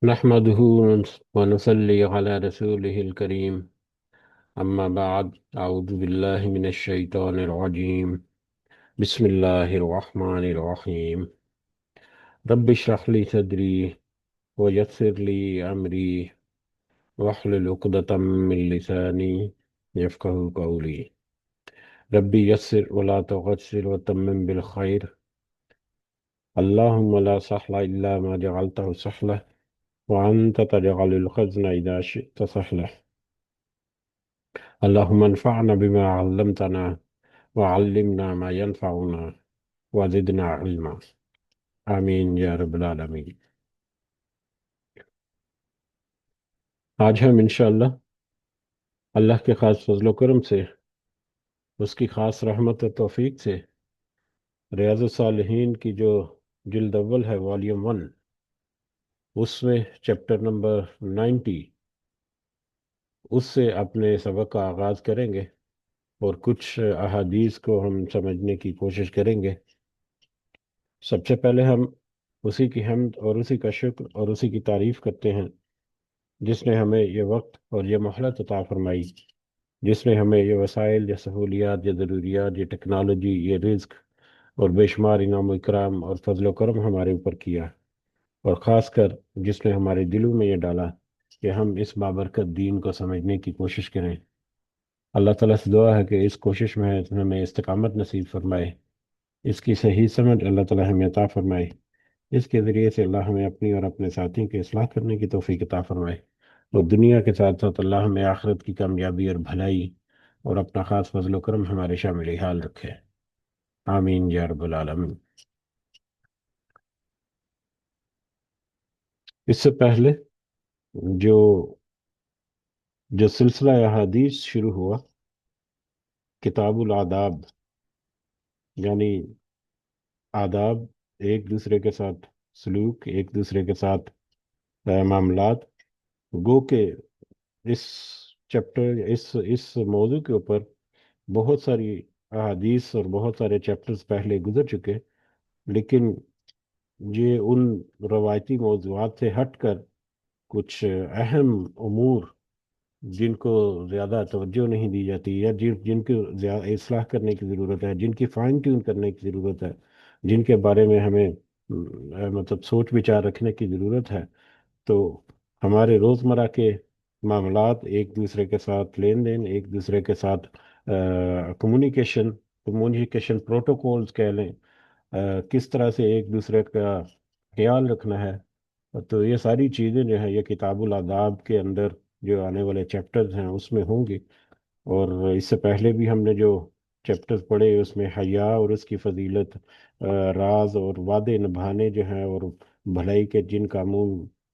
نحمده ونصلي على رسوله الكريم. أما بعد، أعوذ بالله من الشيطان الرجيم. بسم الله الرحمن الرحيم. رب اشرح لي صدري ويسر لي أمري واحلل عقدة من لساني يفقه قولي. ربي يسر ولا تعسر وتمم بالخير. اللهم لا سهل إلا ما جعلته سهلا وأنت تجعل الحزن إذا شئت سهلا. اللهم انفعنا بما علمتنا وعلمنا ما ينفعنا وزدنا علما. آمین یا رب العالمین. آج ہم انشاءاللہ اللہ کے خاص فضل و کرم سے، اس کی خاص رحمت و توفیق سے، ریاض الصالحین کی جو جلد اول ہے، والیوم 1، اس میں چیپٹر نمبر 90، اس سے اپنے سبق کا آغاز کریں گے اور کچھ احادیث کو ہم سمجھنے کی کوشش کریں گے۔ سب سے پہلے ہم اسی کی حمد اور اسی کا شکر اور اسی کی تعریف کرتے ہیں جس نے ہمیں یہ وقت اور یہ مہلت عطا فرمائی، جس نے ہمیں یہ وسائل، یہ سہولیات، یہ ضروریات، یہ ٹیکنالوجی، یہ رزق اور بے شمار انعام و اکرام اور فضل و کرم ہمارے اوپر کیا، اور خاص کر جس نے ہمارے دلوں میں یہ ڈالا کہ ہم اس بابرکت دین کو سمجھنے کی کوشش کریں۔ اللہ تعالیٰ سے دعا ہے کہ اس کوشش میں ہمیں استقامت نصیب فرمائے، اس کی صحیح سمجھ اللہ تعالیٰ ہمیں عطا فرمائے، اس کے ذریعے سے اللہ ہمیں اپنی اور اپنے ساتھیوں کی اصلاح کرنے کی توفیق عطا فرمائے، اور دنیا کے ساتھ ساتھ اللہ ہمیں آخرت کی کامیابی اور بھلائی اور اپنا خاص فضل و کرم ہمارے شامل حال رکھے۔ آمین یا رب العالمین۔ اس سے پہلے جو جو سلسلہ احادیث شروع ہوا، کتاب الآداب، یعنی آداب، ایک دوسرے کے ساتھ سلوک، ایک دوسرے کے ساتھ معاملات، گو کہ اس چیپٹر اس موضوع کے اوپر بہت ساری احادیث اور بہت سارے چیپٹرز پہلے گزر چکے، لیکن یہ ان روایتی موضوعات سے ہٹ کر کچھ اہم امور جن کو زیادہ توجہ نہیں دی جاتی، یا جن کی زیادہ اصلاح کرنے کی ضرورت ہے، جن کی فائن ٹیون کرنے کی ضرورت ہے، جن کے بارے میں ہمیں مطلب سوچ بچار رکھنے کی ضرورت ہے، تو ہمارے روزمرہ کے معاملات، ایک دوسرے کے ساتھ لین دین، ایک دوسرے کے ساتھ کمیونیکیشن پروٹوکولز کہہ لیں، کس طرح سے ایک دوسرے کا خیال رکھنا ہے، تو یہ ساری چیزیں جو ہیں یہ کتاب الآداب کے اندر جو آنے والے چیپٹرز ہیں اس میں ہوں گی۔ اور اس سے پہلے بھی ہم نے جو چیپٹرز پڑھے اس میں حیا اور اس کی فضیلت، راز اور وعدے نبھانے جو ہیں، اور بھلائی کے جن کاموں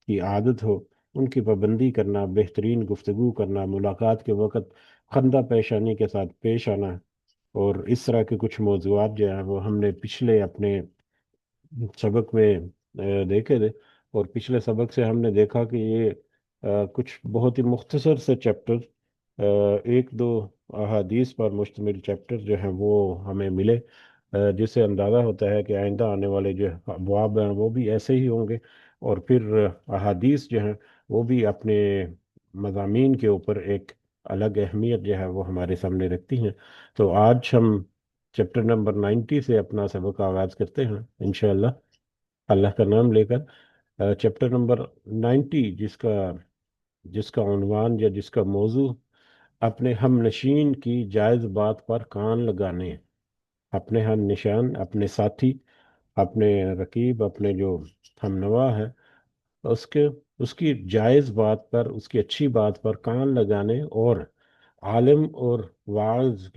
کی عادت ہو ان کی پابندی کرنا، بہترین گفتگو کرنا، ملاقات کے وقت خندہ پیشانی کے ساتھ پیش آنا، اور اس طرح کے کچھ موضوعات جو ہیں وہ ہم نے پچھلے اپنے سبق میں دیکھے تھے۔ اور پچھلے سبق سے ہم نے دیکھا کہ یہ کچھ بہت ہی مختصر سے چیپٹر، ایک دو احادیث پر مشتمل چیپٹر جو ہیں وہ ہمیں ملے، جس سے اندازہ ہوتا ہے کہ آئندہ آنے والے جو ابواب ہیں وہ بھی ایسے ہی ہوں گے، اور پھر احادیث جو ہیں وہ بھی اپنے مضامین کے اوپر ایک الگ اہمیت جو ہے وہ ہمارے سامنے رکھتی ہیں۔ تو آج ہم چیپٹر نمبر 90 سے اپنا سبق کا آغاز کرتے ہیں انشاءاللہ، اللہ کا نام لے کر۔ چیپٹر نمبر 90، جس کا عنوان یا جس کا موضوع اپنے ہم نشین کی جائز بات پر کان لگانے، اپنے ہم نشان، اپنے ساتھی، اپنے رقیب، اپنے جو ہم نوا ہے، اس کے اس کی جائز بات پر، اس کی اچھی بات پر کان لگانے، اور عالم اور واعظ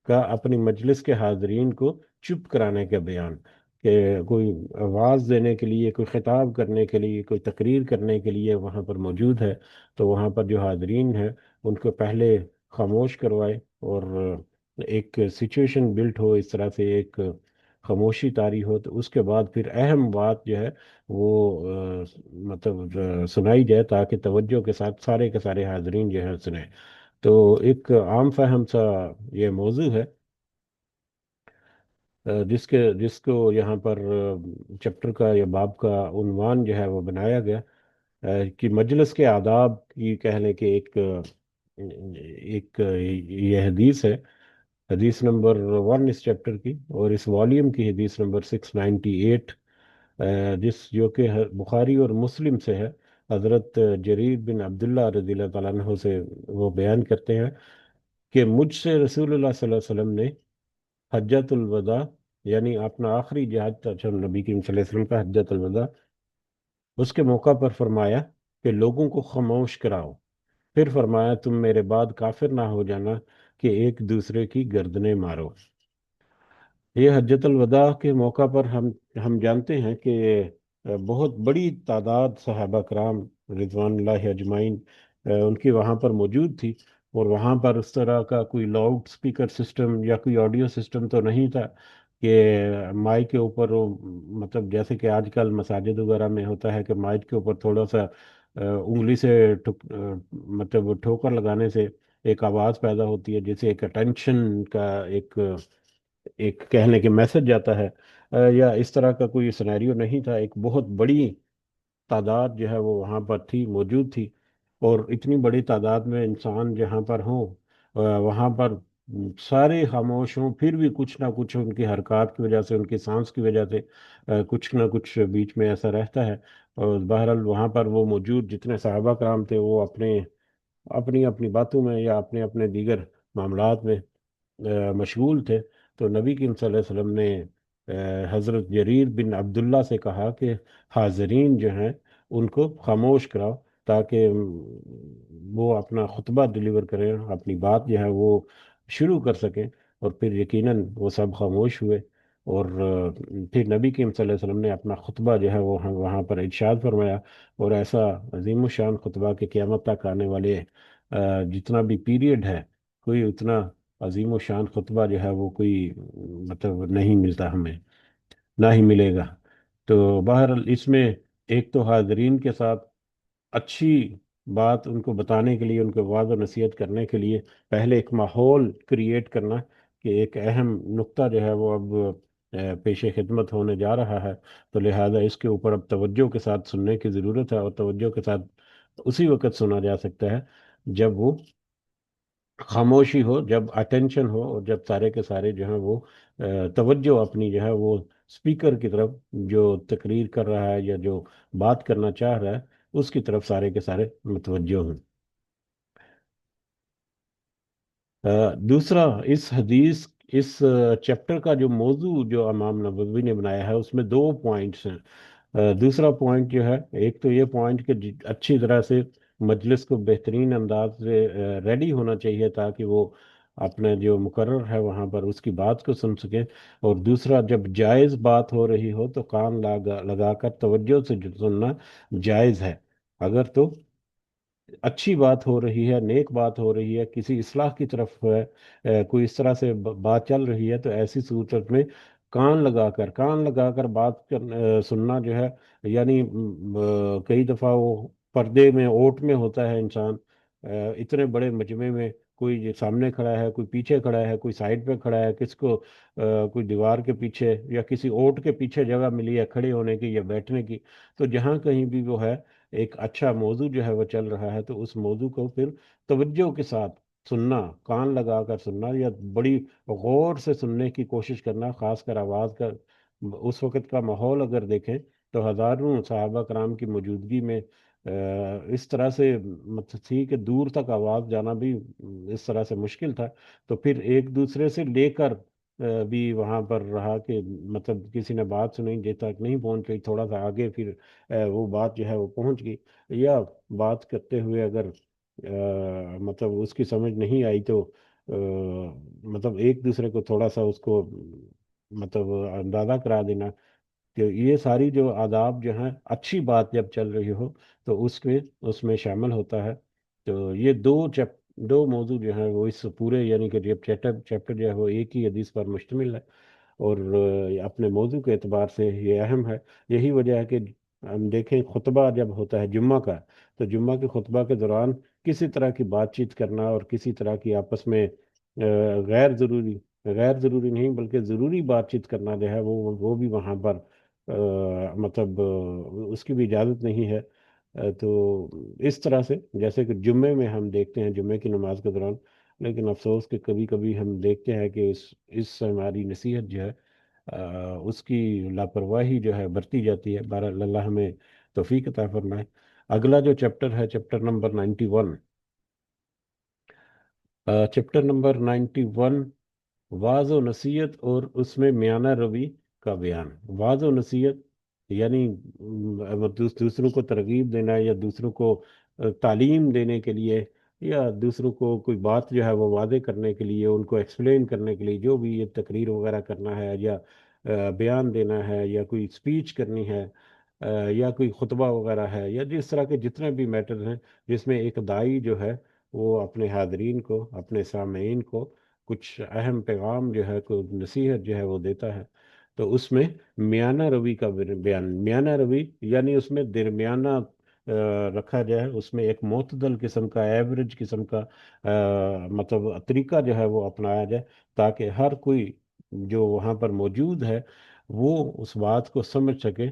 کا اپنی مجلس کے حاضرین کو چپ کرانے کا بیان، کہ کوئی آواز دینے کے لیے، کوئی خطاب کرنے کے لیے، کوئی تقریر کرنے کے لیے وہاں پر موجود ہے، تو وہاں پر جو حاضرین ہیں ان کو پہلے خاموش کروائے، اور ایک سچویشن بلٹ ہو، اس طرح سے ایک خاموشی طاری ہو، تو اس کے بعد پھر اہم بات جو ہے وہ مطلب سنائی جائے، تاکہ توجہ کے ساتھ سارے کے سارے حاضرین جو ہیں سنیں۔ تو ایک عام فہم سا یہ موضوع ہے، جس کو یہاں پر چیپٹر کا یا باب کا عنوان جو ہے وہ بنایا گیا، کہ مجلس کے آداب کی کہہ لیں کہ ایک یہ حدیث ہے، حدیث نمبر 1 اس چیپٹر کی، اور اس والیوم کی حدیث نمبر 698، جس جو کہ بخاری اور مسلم سے ہے۔ حضرت جریر بن عبداللہ رضی اللہ تعالیٰ عنہ سے وہ بیان کرتے ہیں کہ مجھ سے رسول اللہ صلی اللہ علیہ وسلم نے حجت الوداع، یعنی اپنا آخری جہاد تھا جو نبی کریم صلی اللہ علیہ وسلم کا حجت الوداع، اس کے موقع پر فرمایا کہ لوگوں کو خاموش کراؤ، پھر فرمایا تم میرے بعد کافر نہ ہو جانا کہ ایک دوسرے کی گردنیں مارو۔ یہ حجت الوداع کے موقع پر ہم جانتے ہیں کہ بہت بڑی تعداد صحابہ کرام رضوان اللہ اجمعین ان کی وہاں پر موجود تھی، اور وہاں پر اس طرح کا کوئی لاؤڈ سپیکر سسٹم یا کوئی آڈیو سسٹم تو نہیں تھا کہ مائک کے اوپر مطلب جیسے کہ آج کل مساجد وغیرہ میں ہوتا ہے کہ مائک کے اوپر تھوڑا سا انگلی سے مطلب ٹھوکر لگانے سے ایک آواز پیدا ہوتی ہے، جیسے ایک اٹینشن کا ایک کہنے کے میسج جاتا ہے، یا اس طرح کا کوئی سنیریو نہیں تھا۔ ایک بہت بڑی تعداد جو ہے وہ وہاں پر تھی، موجود تھی، اور اتنی بڑی تعداد میں انسان جہاں پر ہوں وہاں پر سارے خاموش ہوں، پھر بھی کچھ نہ کچھ ان کی حرکات کی وجہ سے، ان کی سانس کی وجہ سے کچھ نہ کچھ بیچ میں ایسا رہتا ہے۔ اور بہرحال وہاں پر وہ موجود جتنے صحابہ کرام تھے وہ اپنی اپنی باتوں میں یا اپنے اپنے دیگر معاملات میں مشغول تھے۔ تو نبی کریم صلی اللہ علیہ وسلم نے حضرت جریر بن عبداللہ سے کہا کہ حاضرین جو ہیں ان کو خاموش کراؤ، تاکہ وہ اپنا خطبہ ڈلیور کریں، اپنی بات جو ہے وہ شروع کر سکیں۔ اور پھر یقیناً وہ سب خاموش ہوئے، اور پھر نبی کریم صلی اللہ علیہ وسلم نے اپنا خطبہ جو ہے وہ وہاں پر ارشاد فرمایا، اور ایسا عظیم الشان خطبہ کہ قیامت تک آنے والے جتنا بھی پیریڈ ہے، کوئی اتنا عظیم و شان خطبہ جو ہے وہ کوئی مطلب نہیں ملتا ہمیں، نہ ہی ملے گا۔ تو بہرحال اس میں ایک تو حاضرین کے ساتھ اچھی بات ان کو بتانے کے لیے، ان کو واعظ و نصیحت کرنے کے لیے پہلے ایک ماحول کریٹ کرنا کہ ایک اہم نقطہ جو ہے وہ اب پیش خدمت ہونے جا رہا ہے، تو لہذا اس کے اوپر اب توجہ کے ساتھ سننے کی ضرورت ہے، اور توجہ کے ساتھ اسی وقت سنا جا سکتا ہے جب وہ خاموشی ہو، جب اٹینشن ہو، اور جب سارے کے سارے جو ہیں وہ توجہ اپنی جو ہے وہ اسپیکر کی طرف، جو تقریر کر رہا ہے یا جو بات کرنا چاہ رہا ہے اس کی طرف سارے کے سارے متوجہ ہوں۔ دوسرا، اس حدیث اس چیپٹر کا جو موضوع جو امام نبوی نے بنایا ہے اس میں دو پوائنٹس ہیں۔ دوسرا پوائنٹ جو ہے، ایک تو یہ پوائنٹ کہ اچھی طرح سے مجلس کو بہترین انداز سے ریڈی ہونا چاہیے تاکہ وہ اپنا جو مقرر ہے وہاں پر اس کی بات کو سن سکے، اور دوسرا جب جائز بات ہو رہی ہو تو کان لگا لگا کر توجہ سے سننا جائز ہے۔ اگر تو اچھی بات ہو رہی ہے، نیک بات ہو رہی ہے، کسی اصلاح کی طرف ہے، کوئی اس طرح سے بات چل رہی ہے، تو ایسی صورت میں کان لگا کر بات سننا جو ہے، یعنی کئی دفعہ وہ پردے میں اوٹ میں ہوتا ہے انسان، اتنے بڑے مجمع میں کوئی یہ سامنے کھڑا ہے، کوئی پیچھے کھڑا ہے، کوئی سائڈ پہ کھڑا ہے، کس کو کوئی دیوار کے پیچھے یا کسی اوٹ کے پیچھے جگہ ملی ہے کھڑے ہونے کی یا بیٹھنے کی، تو جہاں کہیں بھی وہ ہے ایک اچھا موضوع جو ہے وہ چل رہا ہے تو اس موضوع کو پھر توجہ کے ساتھ سننا، کان لگا کر سننا، یا بڑی غور سے سننے کی کوشش کرنا، خاص کر آواز کا اس وقت کا ماحول اگر دیکھیں تو ہزاروں صحابہ کرام کی موجودگی میں اس طرح سے مطلب تھی کہ دور تک آواز جانا بھی اس طرح سے مشکل تھا، تو پھر ایک دوسرے سے لے کر بھی وہاں پر رہا کہ مطلب کسی نے بات سنی جب تک نہیں پہنچ گئی، تھوڑا سا آگے پھر وہ بات جو ہے وہ پہنچ گئی، یا بات کرتے ہوئے اگر مطلب اس کی سمجھ نہیں آئی تو مطلب ایک دوسرے کو تھوڑا سا اس کو مطلب اندازہ کرا دینا کہ یہ ساری جو آداب جو ہیں، اچھی بات جب چل رہی ہو تو اس میں شامل ہوتا ہے۔ تو یہ دو موضوع جو ہیں وہ اس پورے یعنی کہ جب چیپٹر جو ہے وہ ایک ہی حدیث پر مشتمل ہے، اور اپنے موضوع کے اعتبار سے یہ اہم ہے۔ یہی وجہ ہے کہ ہم دیکھیں خطبہ جب ہوتا ہے جمعہ کا، تو جمعہ کے خطبہ کے دوران کسی طرح کی بات چیت کرنا اور کسی طرح کی آپس میں غیر ضروری نہیں بلکہ ضروری بات چیت کرنا جو ہے وہ بھی وہاں پر مطلب اس کی بھی اجازت نہیں ہے۔ تو اس طرح سے جیسے کہ جمعے میں ہم دیکھتے ہیں جمعے کی نماز کے دوران، لیکن افسوس کہ کبھی کبھی ہم دیکھتے ہیں کہ اس سے ہماری نصیحت جو ہے اس کی لاپرواہی جو ہے برتی جاتی ہے۔ بہرحال اللہ ہمیں توفیق عطا فرمائے۔ اگلا جو چیپٹر ہے چیپٹر نمبر 91، چیپٹر نمبر 91، واعظ و نصیحت اور اس میں میانہ روی کا بیان۔ واعظ و نصیحت یعنی دوسروں کو ترغیب دینا، یا دوسروں کو تعلیم دینے کے لیے، یا دوسروں کو کوئی بات جو ہے وہ واضح کرنے کے لیے، ان کو ایکسپلین کرنے کے لیے، جو بھی یہ تقریر وغیرہ کرنا ہے، یا بیان دینا ہے، یا کوئی اسپیچ کرنی ہے، یا کوئی خطبہ وغیرہ ہے، یا جس طرح کے جتنے بھی میٹر ہیں جس میں ایک دائی جو ہے وہ اپنے حاضرین کو، اپنے سامعین کو کچھ اہم پیغام جو ہے، کوئی نصیحت جو ہے وہ دیتا ہے، تو اس میں میانہ روی کا بیان۔ میانہ روی یعنی اس میں درمیانہ رکھا جائے، اس میں ایک معتدل قسم کا، ایوریج قسم کا مطلب طریقہ جو ہے وہ اپنایا جائے، تاکہ ہر کوئی جو وہاں پر موجود ہے وہ اس بات کو سمجھ سکے۔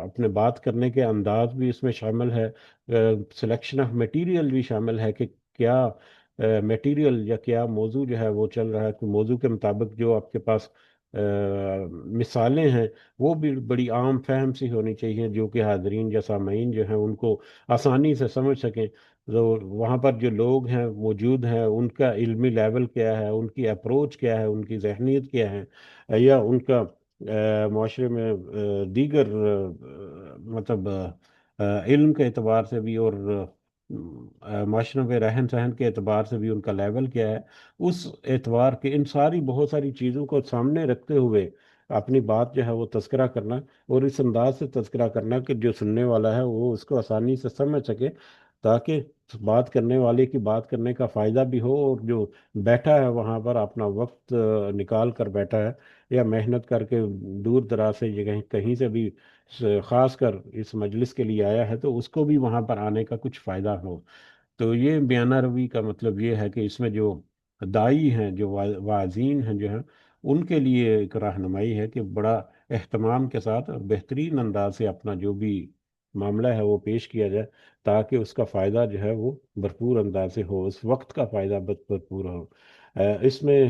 اپنے بات کرنے کے انداز بھی اس میں شامل ہے، سلیکشن آف میٹیریل بھی شامل ہے کہ کیا میٹیریل یا کیا موضوع جو ہے وہ چل رہا ہے، کہ موضوع کے مطابق جو آپ کے پاس مثالیں ہیں وہ بھی بڑی عام فہم سی ہونی چاہیے، جو کہ حاضرین یا سامعین جو ہیں ان کو آسانی سے سمجھ سکیں۔ تو وہاں پر جو لوگ ہیں موجود ہیں ان کا علمی لیول کیا ہے، ان کی اپروچ کیا ہے، ان کی ذہنیت کیا ہے، یا ان کا معاشرے میں دیگر مطلب علم کے اعتبار سے بھی، اور معاشرے میں رہن سہن کے اعتبار سے بھی ان کا لیول کیا ہے، اس اعتبار کے ان ساری بہت ساری چیزوں کو سامنے رکھتے ہوئے اپنی بات جو ہے وہ تذکرہ کرنا، اور اس انداز سے تذکرہ کرنا کہ جو سننے والا ہے وہ اس کو آسانی سے سمجھ سکے، تاکہ بات کرنے والے کی بات کرنے کا فائدہ بھی ہو، اور جو بیٹھا ہے وہاں پر اپنا وقت نکال کر بیٹھا ہے، یا محنت کر کے دور دراز سے یہ کہیں کہیں سے بھی خاص کر اس مجلس کے لیے آیا ہے، تو اس کو بھی وہاں پر آنے کا کچھ فائدہ ہو۔ تو یہ بیانہ روی کا مطلب یہ ہے کہ اس میں جو دائی ہیں، جو واعظین ہیں جو ہیں، ان کے لیے ایک رہنمائی ہے کہ بڑا اہتمام کے ساتھ اور بہترین انداز سے اپنا جو بھی معاملہ ہے وہ پیش کیا جائے، تاکہ اس کا فائدہ جو ہے وہ بھرپور انداز سے ہو، اس وقت کا فائدہ بھرپور ہو۔ اس میں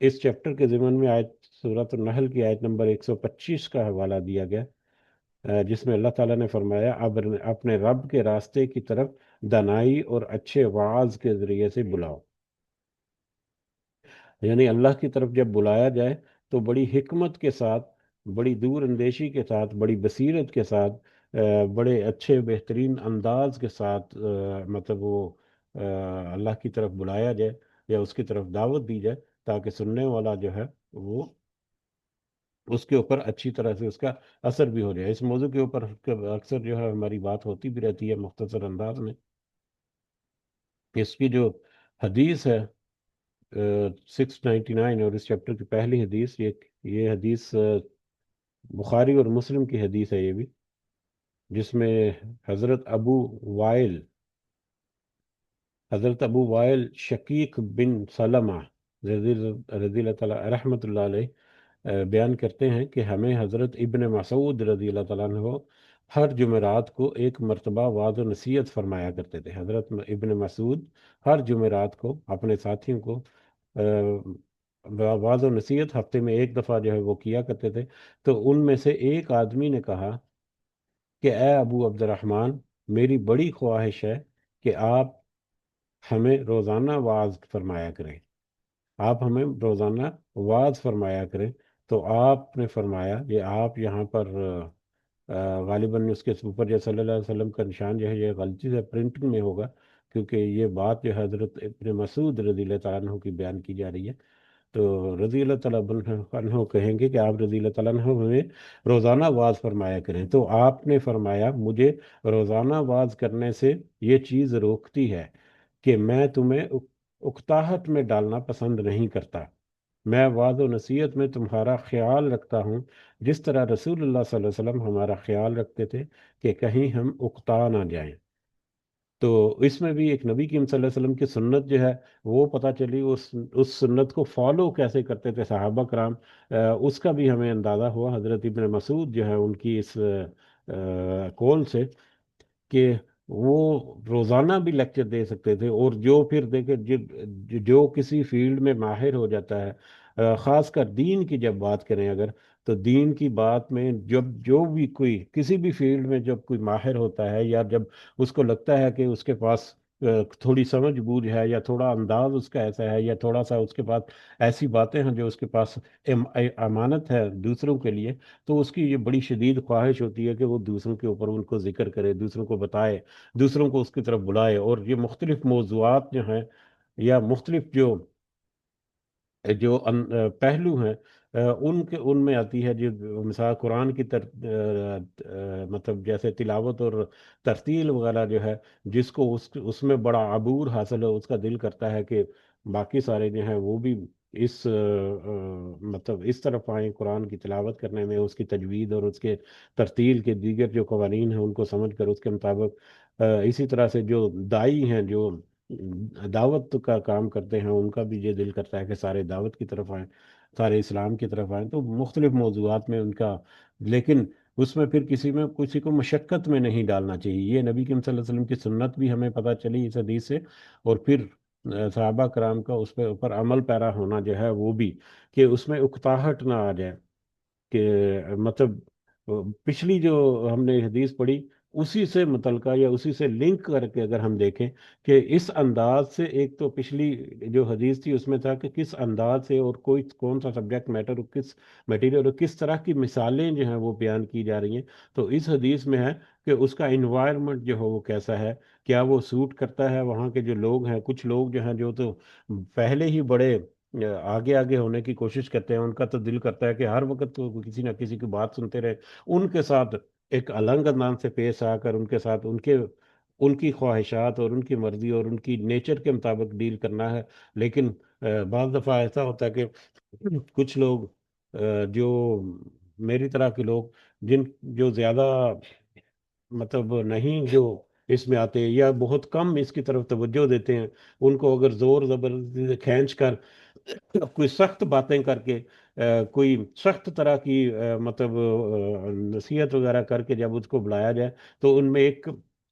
اس چیپٹر کے ضمن میں آیت سورۃ النحل کی آیت نمبر 125 کا حوالہ دیا گیا، جس میں اللہ تعالیٰ نے فرمایا، اب اپنے رب کے راستے کی طرف دانائی اور اچھے وعظ کے ذریعے سے بلاؤ۔ یعنی اللہ کی طرف جب بلایا جائے تو بڑی حکمت کے ساتھ، بڑی دور اندیشی کے ساتھ، بڑی بصیرت کے ساتھ، بڑے اچھے بہترین انداز کے ساتھ مطلب وہ اللہ کی طرف بلایا جائے، یا اس کی طرف دعوت دی جائے، تاکہ سننے والا جو ہے وہ اس کے اوپر اچھی طرح سے اس کا اثر بھی ہو جائے۔ اس موضوع کے اوپر اکثر جو ہے ہماری بات ہوتی بھی رہتی ہے مختصر انداز میں۔ اس کی جو حدیث ہے 699، اور اس چیپٹر کی پہلی حدیث، یہ حدیث بخاری اور مسلم کی حدیث ہے یہ بھی، جس میں حضرت ابو وائل حضرت ابو وائل شقیق بن سلمہ رضی رضی اللہ تعالیٰ رحمۃ اللہ علیہ بیان کرتے ہیں کہ ہمیں حضرت ابن مسعود رضی اللہ تعالیٰ عنہ ہر جمعرات کو ایک مرتبہ وعظ و نصیحت فرمایا کرتے تھے۔ حضرت ابن مسعود ہر جمعرات کو اپنے ساتھیوں کو وعظ و نصیحت ہفتے میں ایک دفعہ جو ہے وہ کیا کرتے تھے۔ تو ان میں سے ایک آدمی نے کہا کہ اے ابو عبد الرحمن، میری بڑی خواہش ہے کہ آپ ہمیں روزانہ وعظ فرمایا کریں، آپ ہمیں روزانہ وعظ فرمایا کریں۔ تو آپ نے فرمایا یہ آپ یہاں پر غالباً اس کے اوپر جو صلی اللہ علیہ وسلم کا نشان جو ہے یہ غلطی سے پرنٹنگ میں ہوگا، کیونکہ یہ بات جو حضرت ابن مسعود رضی اللہ تعالیٰ عنہ کی بیان کی جا رہی ہے۔ تو رضی اللہ تعالیٰ عنہ کہیں گے کہ آپ رضی اللہ تعالیٰ عنہ ہمیں روزانہ وعظ فرمایا کریں، تو آپ نے فرمایا مجھے روزانہ وعظ کرنے سے یہ چیز روکتی ہے کہ میں تمہیں اکتاہٹ میں ڈالنا پسند نہیں کرتا، میں وعظ و نصیحت میں تمہارا خیال رکھتا ہوں، جس طرح رسول اللہ صلی اللہ علیہ وسلم ہمارا خیال رکھتے تھے کہ کہیں ہم اکتا نہ جائیں۔ تو اس میں بھی ایک نبی کریم صلی اللہ علیہ وسلم کی سنت جو ہے وہ پتہ چلی، اس سنت کو فالو کیسے کرتے تھے صحابہ کرام، اس کا بھی ہمیں اندازہ ہوا حضرت ابن مسعود جو ہے ان کی اس قول سے۔ کہ وہ روزانہ بھی لیکچر دے سکتے تھے، اور جو پھر دیکھے جو کسی فیلڈ میں ماہر ہو جاتا ہے، خاص کر دین کی جب بات کریں اگر، تو دین کی بات میں جب جو بھی کوئی کسی بھی فیلڈ میں جب کوئی ماہر ہوتا ہے، یا جب اس کو لگتا ہے کہ اس کے پاس تھوڑی سمجھ بوجھ ہے، یا تھوڑا انداز اس کا ایسا ہے، یا تھوڑا سا اس کے پاس ایسی باتیں ہیں جو اس کے پاس امانت ہے دوسروں کے لیے، تو اس کی یہ بڑی شدید خواہش ہوتی ہے کہ وہ دوسروں کے اوپر ان کو ذکر کرے، دوسروں کو بتائے، دوسروں کو اس کی طرف بلائے، اور یہ مختلف موضوعات جو ہیں، یا مختلف جو پہلو ہیں، ان میں آتی ہے جو مثال قرآن کی مطلب جیسے تلاوت اور ترتیل وغیرہ جو ہے، جس کو اس میں بڑا عبور حاصل ہے، اس کا دل کرتا ہے کہ باقی سارے جو ہیں وہ بھی مطلب اس طرف آئیں قرآن کی تلاوت کرنے میں، اس کی تجوید اور اس کے ترتیل کے دیگر جو قوانین ہیں ان کو سمجھ کر اس کے مطابق اسی طرح سے جو دائی ہیں، جو دعوت کا کام کرتے ہیں، ان کا بھی یہ دل کرتا ہے کہ سارے دعوت کی طرف آئیں، سارے اسلام کی طرف آئیں، تو مختلف موضوعات میں ان کا، لیکن اس میں پھر کسی کو مشقت میں نہیں ڈالنا چاہیے، یہ نبی کریم صلی اللہ علیہ وسلم کی سنت بھی ہمیں پتہ چلی اس حدیث سے، اور پھر صحابہ کرام کا اس پہ اوپر عمل پیرا ہونا جو ہے وہ بھی، کہ اس میں اکتاہٹ نہ آ جائے، کہ مطلب پچھلی جو ہم نے حدیث پڑھی اسی سے متعلقہ یا اسی سے لنک کر کے اگر ہم دیکھیں کہ اس انداز سے، ایک تو پچھلی جو حدیث تھی اس میں تھا کہ کس انداز سے اور کوئی کون سا سبجیکٹ میٹر اور کس میٹیریل اور کس طرح کی مثالیں جو ہیں وہ بیان کی جا رہی ہیں، تو اس حدیث میں ہے کہ اس کا انوائرمنٹ جو ہے وہ کیسا ہے، کیا وہ سوٹ کرتا ہے وہاں کے جو لوگ ہیں، کچھ لوگ جو ہیں جو تو پہلے ہی بڑے آگے آگے ہونے کی کوشش کرتے ہیں، ان کا تو دل کرتا ہے کہ ہر وقت تو کسی نہ کسی کی بات سنتے رہے، ان کے ساتھ ایک الگ انداز سے پیش آ کر ان کے ساتھ ان کی خواہشات اور ان کی مرضی اور ان کی نیچر کے مطابق ڈیل کرنا ہے، لیکن بعض دفعہ ایسا ہوتا ہے کہ کچھ لوگ جو میری طرح کے لوگ، جن جو زیادہ مطلب نہیں جو اس میں آتے، یا بہت کم اس کی طرف توجہ دیتے ہیں، ان کو اگر زور زبردستی سے کھینچ کر کوئی سخت باتیں کر کے کوئی سخت طرح کی مطلب نصیحت وغیرہ کر کے جب اس کو بلایا جائے، تو ان میں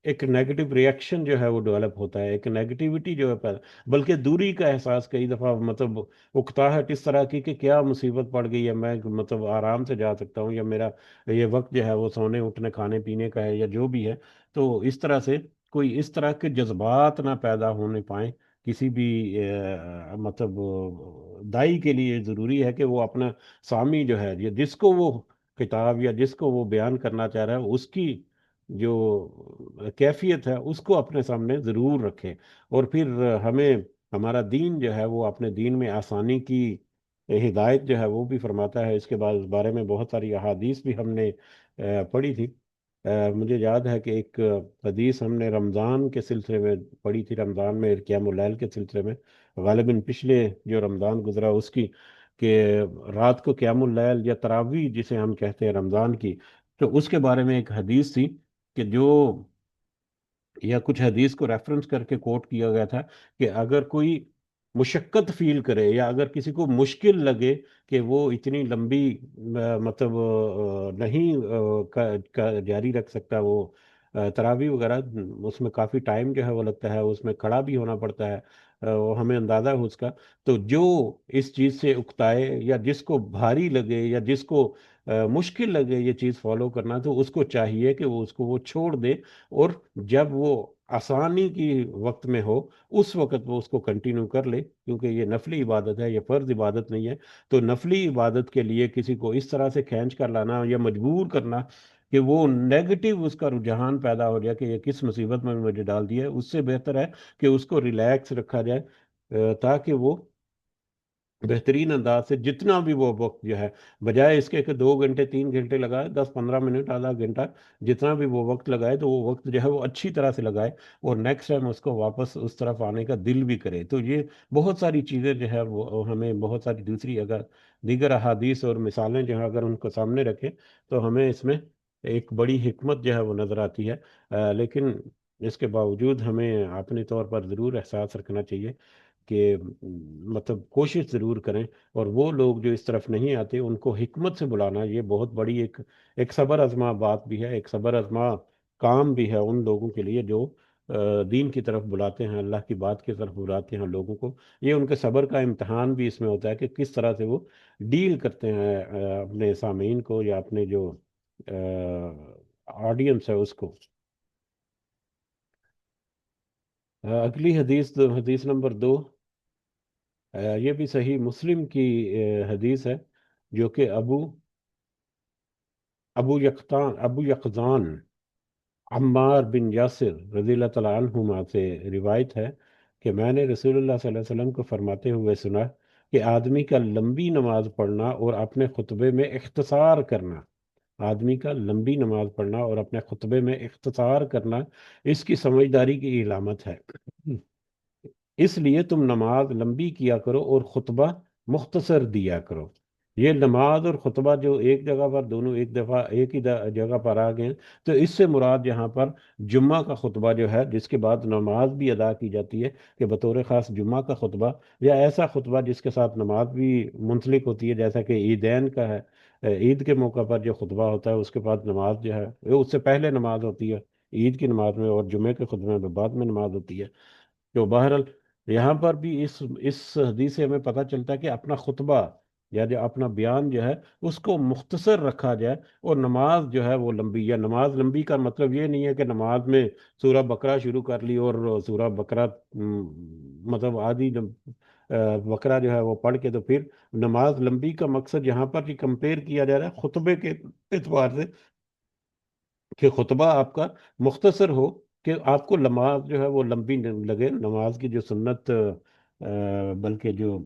ایک نیگیٹو ریئیکشن جو ہے وہ ڈیولپ ہوتا ہے، ایک نیگیٹیوٹی جو ہے بلکہ دوری کا احساس کئی دفعہ مطلب اکتاہٹ اس طرح کی کہ کیا مصیبت پڑ گئی ہے، میں مطلب آرام سے جا سکتا ہوں، یا میرا یہ وقت جو ہے وہ سونے اٹھنے کھانے پینے کا ہے، یا جو بھی ہے، تو اس طرح سے کوئی اس طرح کے جذبات نہ پیدا ہونے پائیں کسی بھی مطلب دائی کے لیے ضروری ہے کہ وہ اپنا سامع جو ہے، یا جس کو وہ کتاب یا جس کو وہ بیان کرنا چاہ رہا ہے، اس کی جو کیفیت ہے اس کو اپنے سامنے ضرور رکھے، اور پھر ہمیں ہمارا دین جو ہے وہ اپنے دین میں آسانی کی ہدایت جو ہے وہ بھی فرماتا ہے، اس کے بعد اس بارے میں بہت ساری احادیث بھی ہم نے پڑھی تھی، مجھے یاد ہے کہ ایک حدیث ہم نے رمضان کے سلسلے میں پڑھی تھی، رمضان میں قیام اللیل کے سلسلے میں، غالباً پچھلے جو رمضان گزرا اس کی، کہ رات کو قیام اللیل یا تراویح جسے ہم کہتے ہیں رمضان کی، تو اس کے بارے میں ایک حدیث تھی کہ جو، یا کچھ حدیث کو ریفرنس کر کے کوٹ کیا گیا تھا کہ اگر کوئی مشقت فیل کرے، یا اگر کسی کو مشکل لگے کہ وہ اتنی لمبی مطلب نہیں جاری رکھ سکتا وہ تراویح وغیرہ، اس میں کافی ٹائم جو ہے وہ لگتا ہے، اس میں کھڑا بھی ہونا پڑتا ہے، وہ ہمیں اندازہ ہے اس کا، تو جو اس چیز سے اکتائے، یا جس کو بھاری لگے، یا جس کو مشکل لگے یہ چیز فالو کرنا، تو اس کو چاہیے کہ وہ اس کو وہ چھوڑ دے، اور جب وہ آسانی کی وقت میں ہو اس وقت وہ اس کو کنٹینیو کر لے، کیونکہ یہ نفلی عبادت ہے، یہ فرض عبادت نہیں ہے، تو نفلی عبادت کے لیے کسی کو اس طرح سے کھینچ کر لانا یا مجبور کرنا کہ وہ نیگیٹو اس کا رجحان پیدا ہو جائے کہ یہ کس مصیبت میں مجھے ڈال دیا ہے، اس سے بہتر ہے کہ اس کو ریلیکس رکھا جائے، تاکہ وہ بہترین انداز سے جتنا بھی وہ وقت جو ہے، بجائے اس کے کہ 2 گھنٹے 3 گھنٹے لگائے، 10 15 منٹ آدھا گھنٹہ جتنا بھی وہ وقت لگائے، تو وہ وقت جو ہے وہ اچھی طرح سے لگائے، اور نیکسٹ ٹائم اس کو واپس اس طرف آنے کا دل بھی کرے، تو یہ بہت ساری چیزیں جو ہے وہ ہمیں بہت ساری دوسری اگر دیگر احادیث اور مثالیں جو ہیں اگر ان کو سامنے رکھیں، تو ہمیں اس میں ایک بڑی حکمت جو ہے وہ نظر آتی ہے، لیکن اس کے باوجود ہمیں اپنے طور پر ضرور احساس رکھنا چاہیے کہ مطلب کوشش ضرور کریں، اور وہ لوگ جو اس طرف نہیں آتے ان کو حکمت سے بلانا، یہ بہت بڑی ایک صبر آزما بات بھی ہے، ایک صبر آزما کام بھی ہے ان لوگوں کے لیے جو دین کی طرف بلاتے ہیں، اللہ کی بات کی طرف بلاتے ہیں لوگوں کو۔ یہ ان کے صبر کا امتحان بھی اس میں ہوتا ہے کہ کس طرح سے وہ ڈیل کرتے ہیں اپنے سامعین کو، یا اپنے جو آڈینس ہے اس کو۔ اگلی حدیث، حدیث نمبر 2، یہ بھی صحیح مسلم کی حدیث ہے، جو کہ ابو یقظان عمار بن یاسر رضی اللہ تعالیٰ عنہما سے روایت ہے کہ میں نے رسول اللہ صلی اللہ علیہ وسلم کو فرماتے ہوئے سنا کہ آدمی کا لمبی نماز پڑھنا اور اپنے خطبے میں اختصار کرنا، آدمی کا لمبی نماز پڑھنا اور اپنے خطبے میں اختصار کرنا اس کی سمجھداری کی علامت ہے۔ اس لیے تم نماز لمبی کیا کرو اور خطبہ مختصر دیا کرو۔ یہ نماز اور خطبہ جو ایک جگہ پر، دونوں ایک دفعہ ایک ہی جگہ پر آ گئے ہیں، تو اس سے مراد یہاں پر جمعہ کا خطبہ جو ہے، جس کے بعد نماز بھی ادا کی جاتی ہے، کہ بطور خاص جمعہ کا خطبہ یا ایسا خطبہ جس کے ساتھ نماز بھی منسلک ہوتی ہے، جیسا کہ عیدین کا ہے۔ عید کے موقع پر جو خطبہ ہوتا ہے اس کے بعد نماز جو ہے، اس سے پہلے نماز ہوتی ہے عید کی نماز میں، اور جمعے کے خطبے میں بعد میں نماز ہوتی ہے۔ تو بہرحال یہاں پر بھی اس حدیث سے ہمیں پتہ چلتا ہے کہ اپنا خطبہ یا جو اپنا بیان جو ہے اس کو مختصر رکھا جائے، اور نماز جو ہے وہ لمبی، یا نماز لمبی کا مطلب یہ نہیں ہے کہ نماز میں سورہ بقرہ شروع کر لی اور سورہ بقرہ مطلب آدھی بقرہ جو ہے وہ پڑھ کے تو پھر نماز لمبی کا مقصد یہاں پر جو کمپیئر کیا جا رہا ہے خطبے کے اعتبار سے، کہ خطبہ آپ کا مختصر ہو، کہ آپ کو نماز جو ہے وہ لمبی نہ لگے۔ نماز کی جو سنت بلکہ جو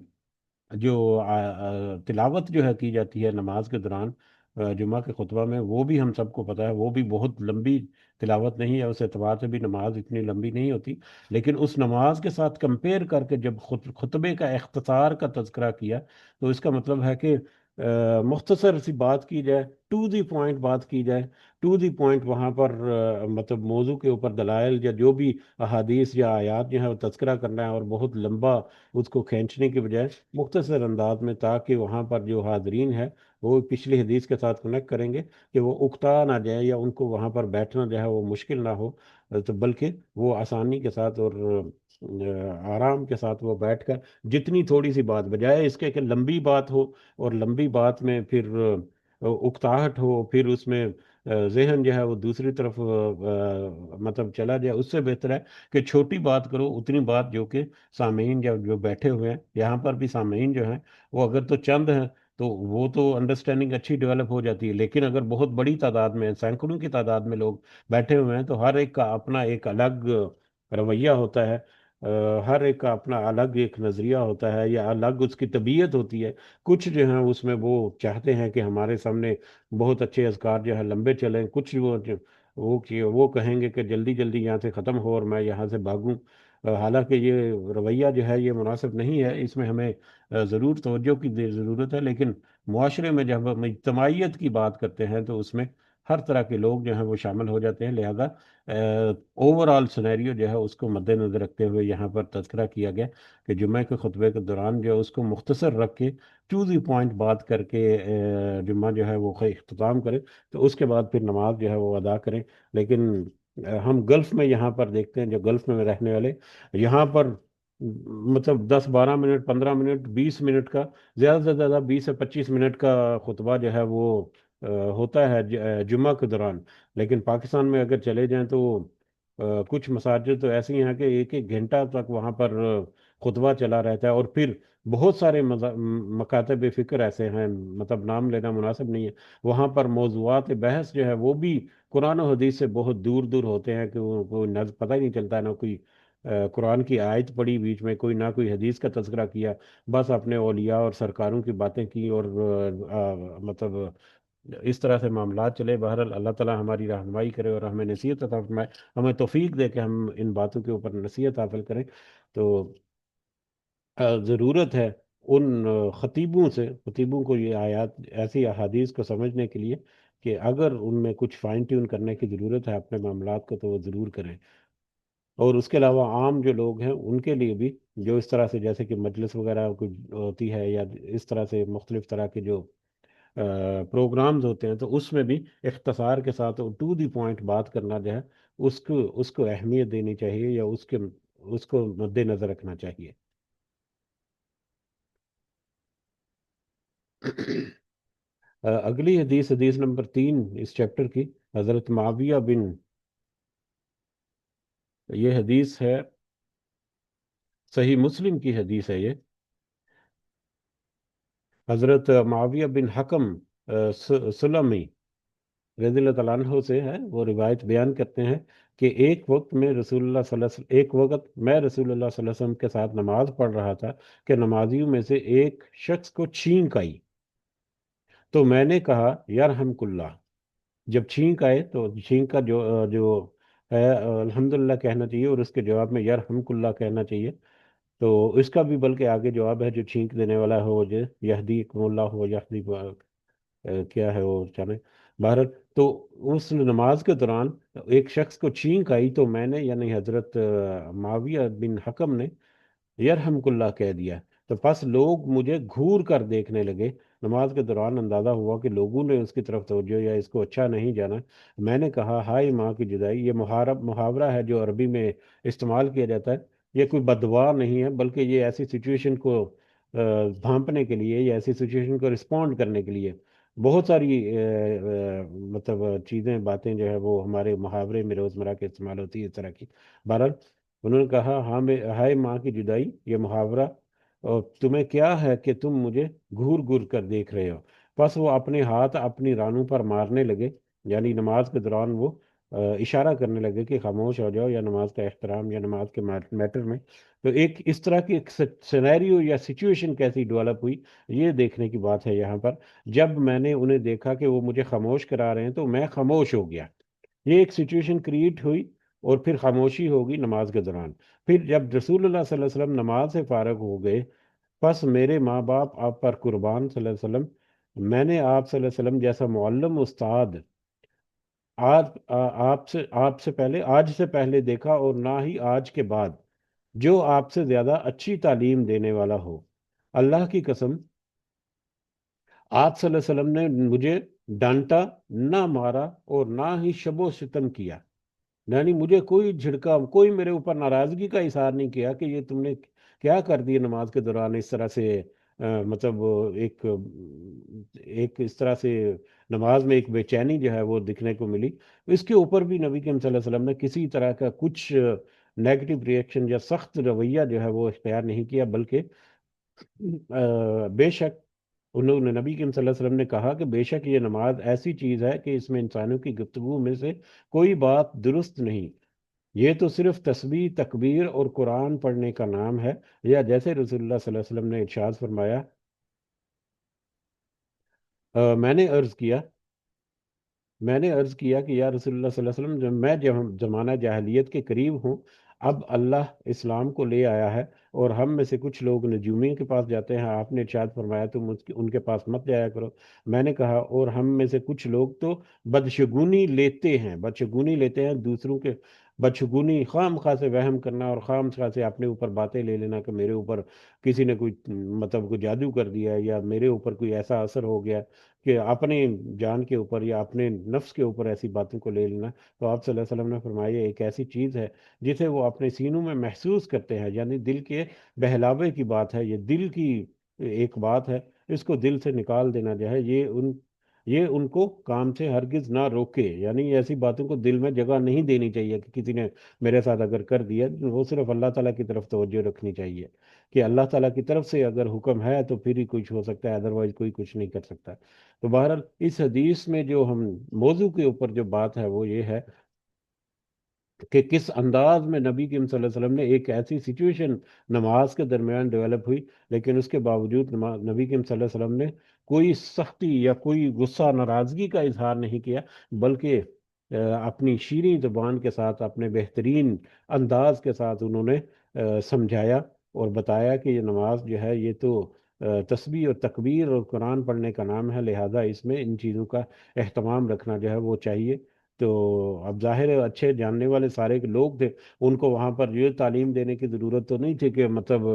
تلاوت جو ہے کی جاتی ہے نماز کے دوران جمعہ کے خطبہ میں، وہ بھی ہم سب کو پتہ ہے، وہ بھی بہت لمبی تلاوت نہیں ہے، اس اعتبار سے بھی نماز اتنی لمبی نہیں ہوتی۔ لیکن اس نماز کے ساتھ کمپیئر کر کے جب خطبے کا اختصار کا تذکرہ کیا، تو اس کا مطلب ہے کہ مختصر سی بات کی جائے، ٹو دی پوائنٹ بات کی جائے، ٹو دی پوائنٹ وہاں پر مطلب موضوع کے اوپر دلائل یا جو بھی احادیث یا آیات جو ہے وہ تذکرہ کرنا ہے، اور بہت لمبا اس کو کھینچنے کے بجائے مختصر انداز میں، تاکہ وہاں پر جو حاضرین ہے وہ پچھلی حدیث کے ساتھ کنیکٹ کریں گے، کہ وہ اکتا نہ جائے یا ان کو وہاں پر بیٹھنا جو ہے وہ مشکل نہ ہو، تو بلکہ وہ آسانی کے ساتھ اور آرام کے ساتھ وہ بیٹھ کر جتنی تھوڑی سی بات، بجائے اس کے کہ لمبی بات ہو اور لمبی بات میں پھر اکتاہٹ ہو، پھر اس میں ذہن جو ہے وہ دوسری طرف مطلب چلا جائے، اس سے بہتر ہے کہ چھوٹی بات کرو، اتنی بات جو کہ سامعین یا جو بیٹھے ہوئے ہیں یہاں پر بھی، سامعین جو ہیں وہ اگر تو چند ہیں تو وہ تو انڈرسٹینڈنگ اچھی ڈیولپ ہو جاتی ہے، لیکن اگر بہت بڑی تعداد میں، سینکڑوں کی تعداد میں لوگ بیٹھے ہوئے ہیں، تو ہر ایک کا اپنا ایک الگ رویہ ہوتا ہے، ہر ایک کا اپنا الگ ایک نظریہ ہوتا ہے، یا الگ اس کی طبیعت ہوتی ہے۔ کچھ جو ہیں اس میں وہ چاہتے ہیں کہ ہمارے سامنے بہت اچھے اذکار جو ہے لمبے چلیں، کچھ وہ کہیں گے کہ جلدی جلدی یہاں سے ختم ہو اور میں یہاں سے بھاگوں۔ حالانکہ یہ رویہ جو ہے یہ مناسب نہیں ہے، اس میں ہمیں ضرور توجہ کی ضرورت ہے، لیکن معاشرے میں جب ہم اجتماعیت کی بات کرتے ہیں تو اس میں ہر طرح کے لوگ جو ہیں وہ شامل ہو جاتے ہیں، لہذا اوور آل سنیریو جو ہے اس کو مد نظر رکھتے ہوئے یہاں پر تذکرہ کیا گیا کہ جمعہ کے خطبے کے دوران جو ہے اس کو مختصر رکھ کے، ٹو دی پوائنٹ بات کر کے جمعہ جو ہے وہ اختتام کریں، تو اس کے بعد پھر نماز جو ہے وہ ادا کریں۔ لیکن ہم گلف میں یہاں پر دیکھتے ہیں، جو گلف میں رہنے والے یہاں پر مطلب 10 12 منٹ، 15 منٹ، 20 منٹ کا، زیادہ سے زیادہ 20 سے 25 منٹ کا خطبہ جو ہے وہ ہوتا ہے جمعہ کے دوران۔ لیکن پاکستان میں اگر چلے جائیں تو کچھ مساجد تو ایسی ہیں کہ ایک ایک گھنٹہ تک وہاں پر خطبہ چلا رہتا ہے، اور پھر بہت سارے مکاتب فکر ایسے ہیں، مطلب نام لینا مناسب نہیں ہے، وہاں پر موضوعات بحث جو ہے وہ بھی قرآن و حدیث سے بہت دور دور ہوتے ہیں، کہ وہ کوئی پتہ ہی نہیں چلتا، نہ کوئی قرآن کی آیت پڑھی بیچ میں، کوئی نہ کوئی حدیث کا تذکرہ کیا، بس اپنے اولیاء اور سرکاروں کی باتیں کی، اور مطلب اس طرح سے معاملات چلے۔ بہرحال اللہ تعالی ہماری رہنمائی کرے اور ہمیں نصیحت عطا فرمائے، ہمیں توفیق دے کہ ہم ان باتوں کے اوپر نصیحت حاصل کریں۔ تو ضرورت ہے ان خطیبوں کو یہ آیات، ایسی احادیث کو سمجھنے کے لیے، کہ اگر ان میں کچھ فائن ٹیون کرنے کی ضرورت ہے اپنے معاملات کو، تو وہ ضرور کریں۔ اور اس کے علاوہ عام جو لوگ ہیں ان کے لیے بھی، جو اس طرح سے جیسے کہ مجلس وغیرہ کچھ ہوتی ہے، یا اس طرح سے مختلف طرح کے جو پروگرامز ہوتے ہیں، تو اس میں بھی اختصار کے ساتھ ٹو دی پوائنٹ بات کرنا جو ہے، اس کو اہمیت دینی چاہیے، یا اس کو مد نظر رکھنا چاہیے۔ اگلی حدیث، حدیث نمبر 3 اس چیپٹر کی، حضرت معاویہ بن، یہ حدیث ہے، صحیح مسلم کی حدیث ہے یہ، حضرت معاویہ بن حکم سلمی رضی اللہ تعالیٰ عنہ سے ہے، وہ روایت بیان کرتے ہیں کہ ایک وقت میں رسول اللہ صلی اللہ علیہ وسلم ایک وقت میں رسول اللہ صلی اللہ علیہ وسلم کے ساتھ نماز پڑھ رہا تھا کہ نمازیوں میں سے ایک شخص کو چھینک آئی، تو میں نے کہا یرحمک اللہ۔ جب چھینک آئے تو چھینک کا جو ہے الحمدللہ کہنا چاہیے، اور اس کے جواب میں یرحمک اللہ کہنا چاہیے۔ تو اس کا بھی بلکہ آگے جواب ہے، جو چھینک دینے والا ہو جو یہدیکم اللہ ہو یہدی کیا ہے وہ چلے بہرحال، تو اس نماز کے دوران ایک شخص کو چھینک آئی، تو میں نے یعنی حضرت معاویہ بن حکم نے یرحمک اللہ کہہ دیا، تو پس لوگ مجھے گھور کر دیکھنے لگے۔ نماز کے دوران اندازہ ہوا کہ لوگوں نے اس کی طرف توجہ یا اس کو اچھا نہیں جانا۔ میں نے کہا ہائے ماں کی جدائی، یہ محاورہ ہے جو عربی میں استعمال کیا جاتا ہے، یہ کوئی بددعا نہیں ہے، بلکہ یہ ایسی سچویشن کو بھانپنے کے لیے، یا ایسی سچویشن کو رسپونڈ کرنے کے لیے بہت ساری مطلب چیزیں باتیں جو ہے وہ ہمارے محاورے میں روزمرہ کے استعمال ہوتی ہے اس طرح کی۔ بہرحال انہوں نے کہا ہاں ہائے ماں کی جدائی، یہ محاورہ، اور تمہیں کیا ہے کہ تم مجھے گھور گھور کر دیکھ رہے ہو؟ بس وہ اپنے ہاتھ اپنی رانوں پر مارنے لگے، یعنی نماز کے دوران وہ اشارہ کرنے لگے کہ خاموش ہو جاؤ، یا نماز کا احترام، یا نماز کے میٹر میں۔ تو ایک اس طرح کی ایک سینیریو یا سچویشن کیسی ڈیولپ ہوئی، یہ دیکھنے کی بات ہے یہاں پر۔ جب میں نے انہیں دیکھا کہ وہ مجھے خاموش کرا رہے ہیں، تو میں خاموش ہو گیا۔ یہ ایک سچویشن کریٹ ہوئی، اور پھر خاموشی ہوگی نماز کے دوران۔ پھر جب رسول اللہ صلی اللہ علیہ وسلم نماز سے فارغ ہو گئے، پس میرے ماں باپ آپ پر قربان صلی اللہ علیہ وسلم، میں نے آپ صلی اللہ علیہ وسلم جیسا معلم استاد آج آپ سے پہلے دیکھا، اور نہ ہی آج کے بعد جو آپ سے زیادہ اچھی تعلیم دینے والا ہو۔ اللہ کی قسم، آپ صلی اللہ علیہ وسلم نے مجھے ڈانٹا نہ مارا، اور نہ ہی شب و ستم کیا، یعنی مجھے کوئی جھڑکا، کوئی میرے اوپر ناراضگی کا اظہار نہیں کیا کہ یہ تم نے کیا کر دیا نماز کے دوران اس طرح سے، مطلب ایک اس طرح سے نماز میں ایک بے چینی جو ہے وہ دکھنے کو ملی۔ اس کے اوپر بھی نبی کریم صلی اللہ علیہ وسلم نے کسی طرح کا کچھ نیگیٹو ریئیکشن یا سخت رویہ جو ہے وہ اختیار نہیں کیا، بلکہ بے شک انہوں نے، نبی کریم صلی اللہ علیہ وسلم نے کہا کہ بے شک یہ نماز ایسی چیز ہے کہ اس میں انسانوں کی گفتگو میں سے کوئی بات درست نہیں، یہ تو صرف تسبیح، تکبیر اور قرآن پڑھنے کا نام ہے۔ یا جیسے رسول اللہ صلی اللہ علیہ وسلم نے ارشاد فرمایا، میں نے عرض کیا، کہ یا رسول اللہ صلی اللہ علیہ وسلم، جب زمانہ جاہلیت کے قریب ہوں، اب اللہ اسلام کو لے آیا ہے، اور ہم میں سے کچھ لوگ نجومی کے پاس جاتے ہیں، آپ نے ارشاد فرمایا تم ان کے پاس مت جایا کرو۔ میں نے کہا اور ہم میں سے کچھ لوگ تو بدشگونی لیتے ہیں دوسروں کے، بدشگونی خام خواہ سے وہم کرنا، اور خام خواہ سے اپنے اوپر باتیں لے لینا کہ میرے اوپر کسی نے کوئی مطلب کوئی جادو کر دیا ہے، یا میرے اوپر کوئی ایسا اثر ہو گیا کہ اپنے جان کے اوپر یا اپنے نفس کے اوپر ایسی باتوں کو لے لینا۔ تو آپ صلی اللہ علیہ وسلم نے فرمایا ایک ایسی چیز ہے جسے وہ اپنے سینوں میں محسوس کرتے ہیں، یعنی دل کے بہلاوے کی بات ہے، یہ دل کی ایک بات ہے، اس کو دل سے نکال دینا جو ہے، یہ ان کو کام سے ہرگز نہ روکے، یعنی ایسی باتوں کو دل میں جگہ نہیں دینی چاہیے کہ کسی نے میرے ساتھ اگر کر دیا، وہ صرف اللہ تعالیٰ کی طرف توجہ رکھنی چاہیے کہ اللہ تعالیٰ کی طرف سے اگر حکم ہے تو پھر ہی کچھ ہو سکتا ہے، ادروائز کوئی کچھ نہیں کر سکتا۔ تو بہرحال اس حدیث میں جو ہم موضوع کے اوپر جو بات ہے وہ یہ ہے کہ کس انداز میں نبی کریم صلی اللہ علیہ وسلم نے ایک ایسی سچویشن نماز کے درمیان ڈیولپ ہوئی، لیکن اس کے باوجود نبی کریم صلی اللہ علیہ وسلم نے کوئی سختی یا کوئی غصہ ناراضگی کا اظہار نہیں کیا، بلکہ اپنی شیریں زبان کے ساتھ، اپنے بہترین انداز کے ساتھ انہوں نے سمجھایا اور بتایا کہ یہ نماز جو ہے یہ تو تسبیح اور تکبیر اور قرآن پڑھنے کا نام ہے، لہذا اس میں ان چیزوں کا اہتمام رکھنا جو ہے وہ چاہیے۔ تو اب ظاہر ہے اچھے جاننے والے سارے کے لوگ تھے، ان کو وہاں پر یہ تعلیم دینے کی ضرورت تو نہیں تھی کہ مطلب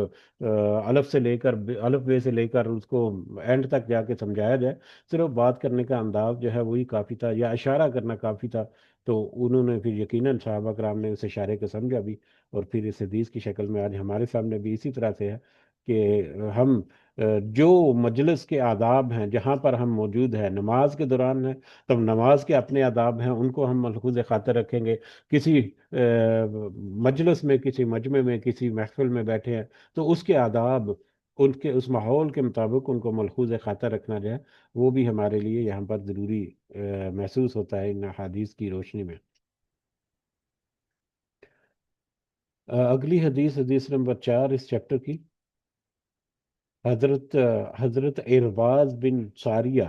الف سے لے کر الف بے سے لے کر اس کو اینڈ تک جا کے سمجھایا جائے، صرف بات کرنے کا انداز جو ہے وہی کافی تھا، یا اشارہ کرنا کافی تا۔ تو انہوں نے پھر یقیناً صحابہ کرام نے اس اشارے کو سمجھا بھی، اور پھر اس حدیث کی شکل میں آج ہمارے سامنے بھی اسی طرح سے ہے کہ ہم جو مجلس کے آداب ہیں جہاں پر ہم موجود ہیں، نماز کے دوران ہیں، تب نماز کے اپنے آداب ہیں، ان کو ہم ملحوظ خاطر رکھیں گے۔ کسی مجلس میں، کسی مجمع میں، کسی محفل میں بیٹھے ہیں تو اس کے آداب، ان کے اس ماحول کے مطابق ان کو ملحوظ خاطر رکھنا جو ہے وہ بھی ہمارے لیے یہاں پر ضروری محسوس ہوتا ہے ان احادیث کی روشنی میں۔ اگلی حدیث، حدیث نمبر 4 اس چیپٹر کی، حضرت ارباز بن ساریہ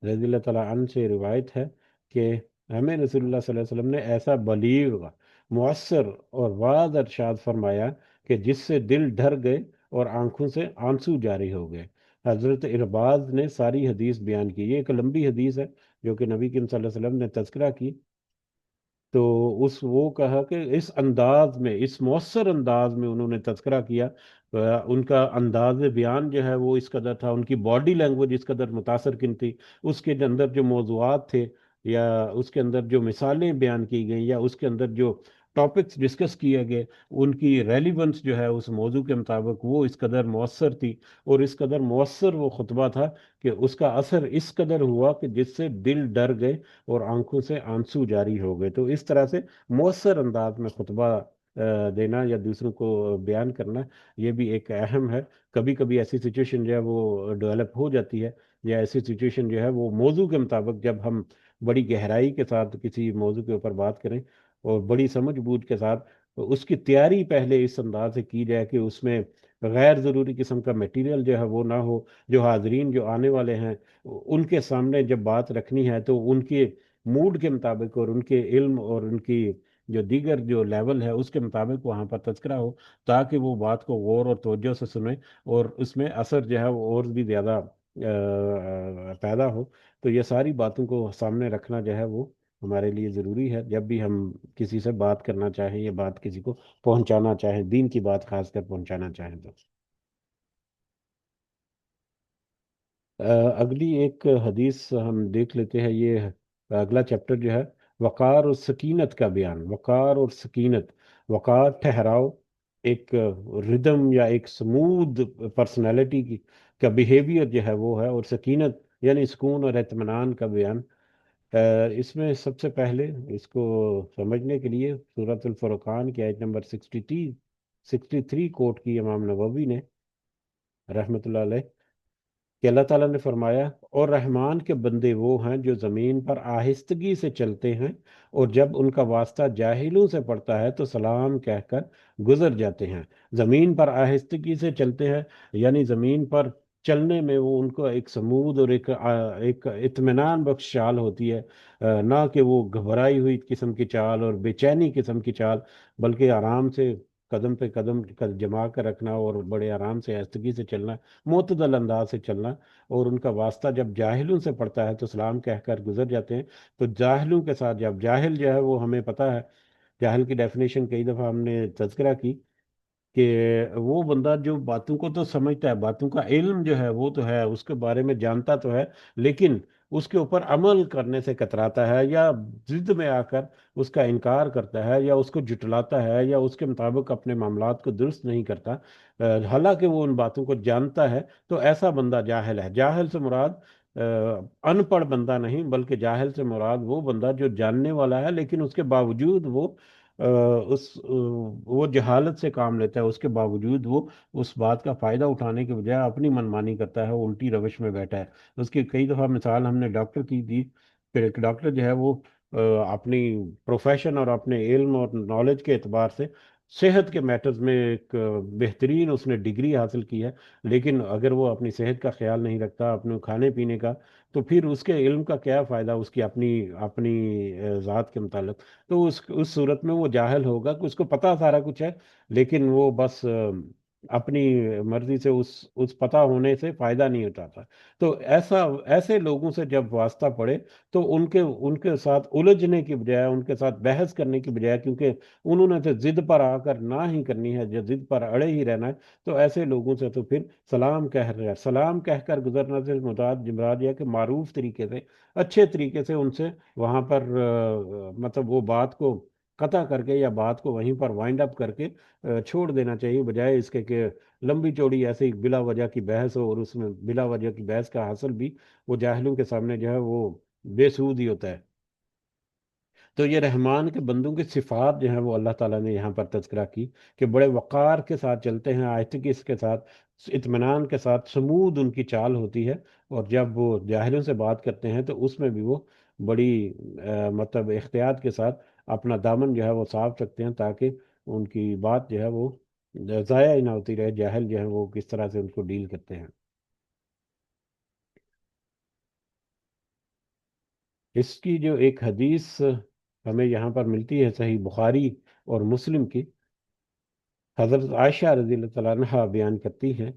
رضی اللہ تعالیٰ عنہ سے روایت ہے کہ ہمیں رسول اللہ صلی اللہ علیہ وسلم نے ایسا بلیغ، مؤثر اور واضح ارشاد فرمایا کہ جس سے دل ڈر گئے اور آنکھوں سے آنسو جاری ہو گئے۔ حضرت ارباز نے ساری حدیث بیان کی، یہ ایک لمبی حدیث ہے جو کہ نبی کریم صلی اللہ علیہ وسلم نے تذکرہ کی۔ تو وہ کہا کہ اس انداز میں، اس مؤثر انداز میں انہوں نے تذکرہ کیا، ان کا انداز بیان جو ہے وہ اس قدر تھا، ان کی باڈی لینگویج اس قدر متاثر کن تھی، اس کے اندر جو موضوعات تھے، یا اس کے اندر جو مثالیں بیان کی گئیں، یا اس کے اندر جو ٹاپکس ڈسکس کیے گئے، ان کی ریلیونس جو ہے اس موضوع کے مطابق وہ اس قدر مؤثر تھی، اور اس قدر مؤثر وہ خطبہ تھا کہ اس کا اثر اس قدر ہوا کہ جس سے دل ڈر گئے اور آنکھوں سے آنسو جاری ہو گئے۔ تو اس طرح سے مؤثر انداز میں خطبہ دینا یا دوسروں کو بیان کرنا، یہ بھی ایک اہم ہے۔ کبھی کبھی ایسی سچویشن جو ہے وہ ڈیولپ ہو جاتی ہے، یا ایسی سچویشن جو ہے وہ موضوع کے مطابق جب ہم بڑی گہرائی کے ساتھ کسی موضوع کے اوپر بات کریں اور بڑی سمجھ بوجھ کے ساتھ، اس کی تیاری پہلے اس انداز سے کی جائے کہ اس میں غیر ضروری قسم کا میٹیریل جو ہے وہ نہ ہو، جو حاضرین جو آنے والے ہیں ان کے سامنے جب بات رکھنی ہے تو ان کے موڈ کے مطابق اور ان کے علم اور ان کی جو دیگر جو لیول ہے اس کے مطابق وہاں پر تذکرہ ہو، تاکہ وہ بات کو غور اور توجہ سے سنیں اور اس میں اثر جو ہے وہ اور بھی زیادہ پیدا ہو۔ تو یہ ساری باتوں کو سامنے رکھنا جو ہے وہ ہمارے لیے ضروری ہے جب بھی ہم کسی سے بات کرنا چاہیں یا بات کسی کو پہنچانا چاہیں، دین کی بات خاص کر پہنچانا چاہیں تو۔ اگلی ایک حدیث ہم دیکھ لیتے ہیں، یہ اگلا چیپٹر جو ہے وقار اور سکینت کا بیان۔ وقار اور سکینت، وقار ٹھہراؤ، ایک ردم یا ایک سمود پرسنالٹی کی کا بیہیویئر جو ہے وہ ہے، اور سکینت یعنی سکون اور اطمینان کا بیان۔ اس میں سب سے پہلے اس کو سمجھنے کے لیے سورۃ الفرقان کی آیت نمبر 63 کوٹ کی امام نووی نے رحمۃ اللہ علیہ، کہ اللہ تعالیٰ نے فرمایا اور رحمان کے بندے وہ ہیں جو زمین پر آہستگی سے چلتے ہیں، اور جب ان کا واسطہ جاہلوں سے پڑتا ہے تو سلام کہہ کر گزر جاتے ہیں۔ زمین پر آہستگی سے چلتے ہیں، یعنی زمین پر چلنے میں وہ ان کو ایک سمود اور ایک اطمینان بخش چال ہوتی ہے، نہ کہ وہ گھبرائی ہوئی قسم کی چال اور بے چینی قسم کی چال، بلکہ آرام سے قدم پہ قدم جما کر رکھنا اور بڑے آرام سے آہستگی سے چلنا، معتدل انداز سے چلنا۔ اور ان کا واسطہ جب جاہلوں سے پڑتا ہے تو سلام کہہ کر گزر جاتے ہیں۔ تو جاہلوں کے ساتھ، جب جاہل جو ہے وہ ہمیں پتہ ہے، جاہل کی ڈیفینیشن کئی دفعہ ہم نے تذکرہ کی کہ وہ بندہ جو باتوں کو تو سمجھتا ہے، باتوں کا علم جو ہے وہ تو ہے، اس کے بارے میں جانتا تو ہے، لیکن اس کے اوپر عمل کرنے سے کتراتا ہے، یا ضد میں آ کر اس کا انکار کرتا ہے، یا اس کو جٹلاتا ہے، یا اس کے مطابق اپنے معاملات کو درست نہیں کرتا، حالانکہ وہ ان باتوں کو جانتا ہے۔ تو ایسا بندہ جاہل ہے۔ جاہل سے مراد ان پڑھ بندہ نہیں، بلکہ جاہل سے مراد وہ بندہ جو جاننے والا ہے لیکن اس کے باوجود وہ وہ جہالت سے کام لیتا ہے، اس کے باوجود وہ اس بات کا فائدہ اٹھانے کے بجائے اپنی منمانی کرتا ہے، وہ الٹی روش میں بیٹھا ہے۔ اس کی کئی دفعہ مثال ہم نے ڈاکٹر کی دی، پھر ایک ڈاکٹر جو ہے وہ اپنی پروفیشن اور اپنے علم اور نالج کے اعتبار سے صحت کے میٹرز میں ایک بہترین اس نے ڈگری حاصل کی ہے، لیکن اگر وہ اپنی صحت کا خیال نہیں رکھتا، اپنے کھانے پینے کا، تو پھر اس کے علم کا کیا فائدہ اس کی اپنی اپنی ذات کے متعلق؟ تو اس صورت میں وہ جاہل ہوگا کہ اس کو پتہ سارا کچھ ہے، لیکن وہ بس اپنی مرضی سے اس پتہ ہونے سے فائدہ نہیں اٹھاتا۔ تو ایسے لوگوں سے جب واسطہ پڑے تو ان کے ساتھ الجھنے کی بجائے، ان کے ساتھ بحث کرنے کی بجائے، کیونکہ انہوں نے تو ضد پر آ کر نہ ہی کرنی ہے، جو ضد پر اڑے ہی رہنا ہے، تو ایسے لوگوں سے تو پھر سلام کہہ کر گزرنا سے مراد یہ کہ معروف طریقے سے، اچھے طریقے سے ان سے وہاں پر مطلب وہ بات کو قطع کر کے، یا بات کو وہیں پر وائنڈ اپ کر کے چھوڑ دینا چاہیے، بجائے اس کے کہ لمبی چوڑی ایسے ہی بلا وجہ کی بحث ہو، اور اس میں بلا وجہ کی بحث کا حاصل بھی وہ جاہلوں کے سامنے جو ہے وہ بے سود ہی ہوتا ہے۔ تو یہ رحمان کے بندوں کی صفات جو ہیں وہ اللہ تعالیٰ نے یہاں پر تذکرہ کی، کہ بڑے وقار کے ساتھ چلتے ہیں، آہستگی کے ساتھ، اطمینان کے ساتھ، سمود ان کی چال ہوتی ہے، اور جب وہ جاہلوں سے بات کرتے ہیں تو اس میں بھی وہ بڑی مطلب احتیاط کے ساتھ اپنا دامن جو ہے وہ صاف رکھتے ہیں، تاکہ ان کی بات جو ہے وہ ضائع ہی نہ ہوتی رہے، جاہل جو ہے وہ کس طرح سے ان کو ڈیل کرتے ہیں۔ اس کی جو ایک حدیث ہمیں یہاں پر ملتی ہے صحیح بخاری اور مسلم کی، حضرت عائشہ رضی اللہ تعالیٰ عنہا بیان کرتی ہیں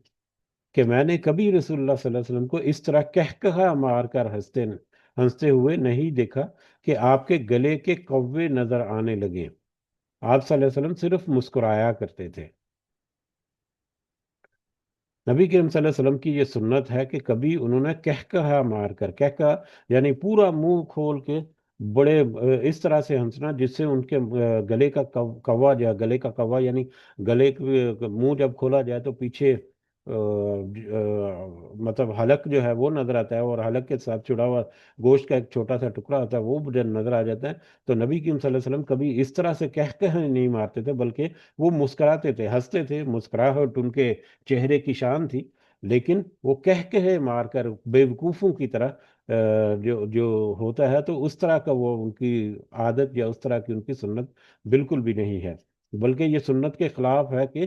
کہ میں نے کبھی رسول اللہ صلی اللہ علیہ وسلم کو اس طرح کہا مار کر ہنستے ہوئے نہیں دیکھا کہ آپ کے گلے کے کوے نظر آنے لگے۔ آپ صلی اللہ علیہ وسلم صرف مسکرایا کرتے تھے۔ نبی کریم صلی اللہ علیہ وسلم کی یہ سنت ہے کہ کبھی انہوں نے کہا مار کر، یعنی پورا منہ کھول کے بڑے اس طرح سے ہنسنا جس سے ان کے گلے کا کوا جو ہے، گلے کا کوا یعنی گلے منہ جب کھولا جائے تو پیچھے مطلب حلق جو ہے وہ نظر آتا ہے، اور حلق کے ساتھ چھڑا ہوا گوشت کا ایک چھوٹا سا ٹکڑا ہوتا ہے وہ جب نظر آ جاتا ہے۔ تو نبی کریم صلی اللہ علیہ وسلم کبھی اس طرح سے نہیں مارتے تھے، بلکہ وہ مسکراتے تھے، ہنستے تھے، مسکراہٹ ان کے چہرے کی شان تھی، لیکن وہ مار کر بے وقوفوں کی طرح جو ہوتا ہے، تو اس طرح کا وہ ان کی عادت یا اس طرح کی ان کی سنت بالکل بھی نہیں ہے، بلکہ یہ سنت کے خلاف ہے کہ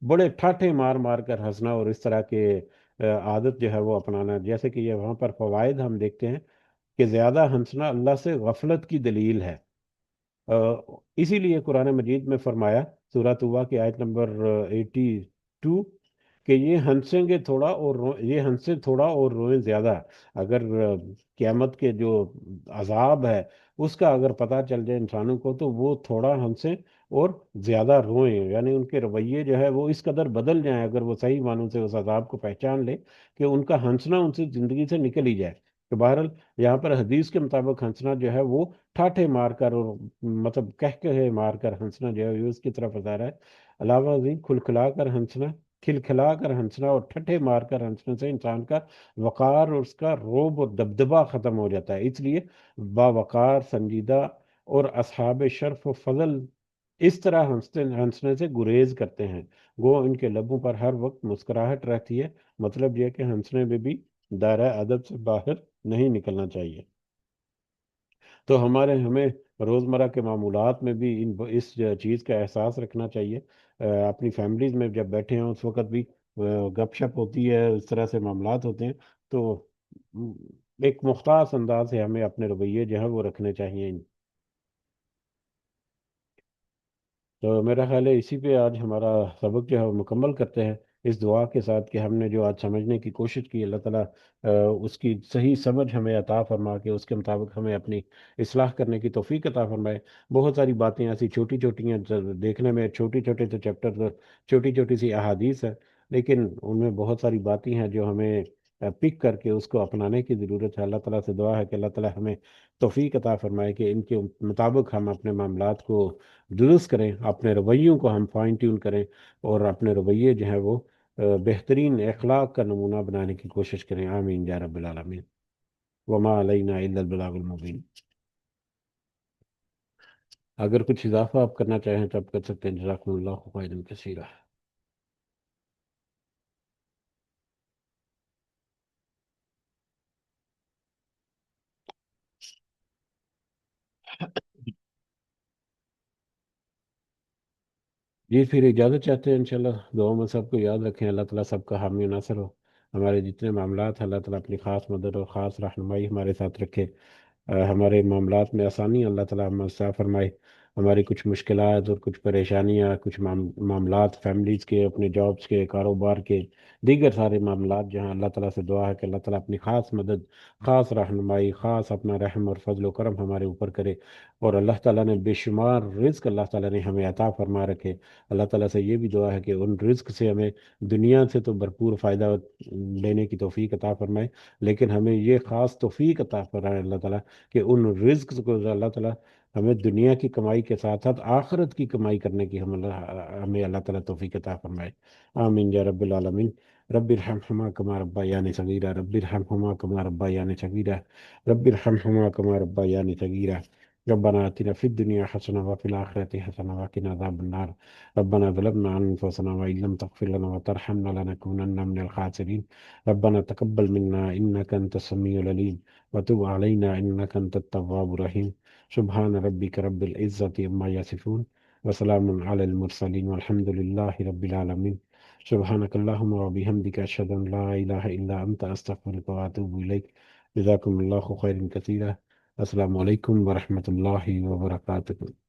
بڑے ٹھاٹھے مار مار کر ہنسنا اور اس طرح کے عادت جو ہے وہ اپنانا، جیسے کہ یہ وہاں پر فوائد ہم دیکھتے ہیں کہ زیادہ ہنسنا اللہ سے غفلت کی دلیل ہے۔ اسی لیے قرآن مجید میں فرمایا، سورہ توبہ کی آیت نمبر 82، کہ یہ ہنسے تھوڑا اور روئیں زیادہ۔ اگر قیامت کے جو عذاب ہے اس کا اگر پتہ چل جائے انسانوں کو، تو وہ تھوڑا ہنسیں اور زیادہ روئیں، یعنی ان کے رویے جو ہے وہ اس قدر بدل جائیں، اگر وہ صحیح معنوں سے اس عذاب کو پہچان لے، کہ ان کا ہنسنا ان سے زندگی سے نکل ہی جائے۔ تو بہرحال یہاں پر حدیث کے مطابق ہنسنا جو ہے وہ ٹھاٹھے مار کر اور مطلب مار کر ہنسنا جو ہے یہ اس کی طرف اشارہ ہے۔ علاوہ ازیں کھلکھلا کر ہنسنا اور ٹھٹھے مار کر ہنسنے سے انسان کا وقار اور اس کا روب اور دبدبہ ختم ہو جاتا ہے، اس لیے باوقار، سنجیدہ اور اصحاب شرف و فضل اس طرح ہنسنے سے گریز کرتے ہیں، گو ان کے لبوں پر ہر وقت مسکراہٹ رہتی ہے۔ مطلب یہ کہ ہنسنے میں بھی دائرہ ادب سے باہر نہیں نکلنا چاہیے۔ تو ہمیں روزمرہ کے معمولات میں بھی اس چیز کا احساس رکھنا چاہیے۔ اپنی فیملیز میں جب بیٹھے ہیں اس وقت بھی گپ شپ ہوتی ہے، اس طرح سے معاملات ہوتے ہیں، تو م، ایک مختص انداز سے ہمیں اپنے رویے جو ہیں وہ رکھنے چاہیے۔ تو میرا خیال ہے اسی پہ آج ہمارا سبق جو ہے وہ مکمل کرتے ہیں، اس دعا کے ساتھ کہ ہم نے جو آج سمجھنے کی کوشش کی، اللہ تعالیٰ اس کی صحیح سمجھ ہمیں عطا فرما کے اس کے مطابق ہمیں اپنی اصلاح کرنے کی توفیق عطا فرمائے۔ بہت ساری باتیں ایسی چھوٹی چھوٹی ہیں جو دیکھنے میں چھوٹی چھوٹے سے چیپٹر، چھوٹی چھوٹی سی احادیث ہیں، لیکن ان میں بہت ساری باتیں ہیں جو ہمیں پک کر کے اس کو اپنانے کی ضرورت ہے۔ اللہ تعالیٰ سے دعا ہے کہ اللہ تعالیٰ ہمیں توفیق عطا فرمائے کہ ان کے مطابق ہم اپنے معاملات کو درست کریں، اپنے رویوں کو ہم فائن ٹیون کریں، اور اپنے رویے جو ہیں وہ بہترین اخلاق کا نمونہ بنانے کی کوشش کریں۔ آمین یا رب العالمین۔ وما علینا الا البلاغ المبین۔ اگر کچھ اضافہ آپ کرنا چاہیں تو آپ کر سکتے ہیں۔ جزاکم اللہ خیرا کثیرا۔ جی پھر اجازت چاہتے ہیں، انشاءاللہ دعاؤں میں سب کو یاد رکھیں، اللہ تعالیٰ سب کا حامی و ناصر ہو، ہمارے جتنے معاملات ہیں اللہ تعالیٰ اپنی خاص مدد اور خاص رہنمائی ہمارے ساتھ رکھے، ہمارے معاملات میں آسانی اللہ تعالیٰ ہمیں عطا فرمائے، ہماری کچھ مشکلات اور کچھ پریشانیاں، کچھ معاملات فیملیز کے، اپنے جابس کے، کاروبار کے، دیگر سارے معاملات جہاں اللہ تعالیٰ سے دعا ہے کہ اللہ تعالیٰ اپنی خاص مدد، خاص رہنمائی، خاص اپنا رحم اور فضل و کرم ہمارے اوپر کرے، اور اللہ تعالیٰ نے بے شمار رزق اللہ تعالیٰ نے ہمیں عطا فرما رکھے۔ اللہ تعالیٰ سے یہ بھی دعا ہے کہ ان رزق سے ہمیں دنیا سے تو بھرپور فائدہ لینے کی توفیق عطا فرمائے، لیکن ہمیں یہ خاص توفیق عطا فرمائے اللہ تعالیٰ کہ ان رزق کو اللہ تعالیٰ ہمیں دنیا کی کمائی کے ساتھ ساتھ آخرت کی کمائی کرنے کی ہمیں اللہ تعالیٰ توفیق عطا فرمائے۔ آمین یا رب العالمین۔ رب ارحمہما کما ربیانی صغیرہ، رب ارحمہما کما ربیانی صغیرہ، رب ارحمہما کما ربیانی صغیرہ۔ ربنا آتنا في الدنيا حسنة وفي الآخرة حسنة وقنا عذاب النار۔ ربنا ظلمنا أنفسنا وإن لم تغفر لنا وترحمنا لنكونن من الخاسرين۔ ربنا تقبل منا إنك أنت السميع العليم وتب علينا إنك أنت التواب الرحيم۔ سبحان ربك رب العزة عما يصفون وسلام على المرسلين والحمد لله رب العالمين۔ سبحانك اللهم وبحمدك أشهد أن لا إله إلا أنت أستغفرك وأتوب إليك۔ جزاكم الله خيرا كثيرا۔ السلام علیکم ورحمۃ اللہ وبرکاتہ۔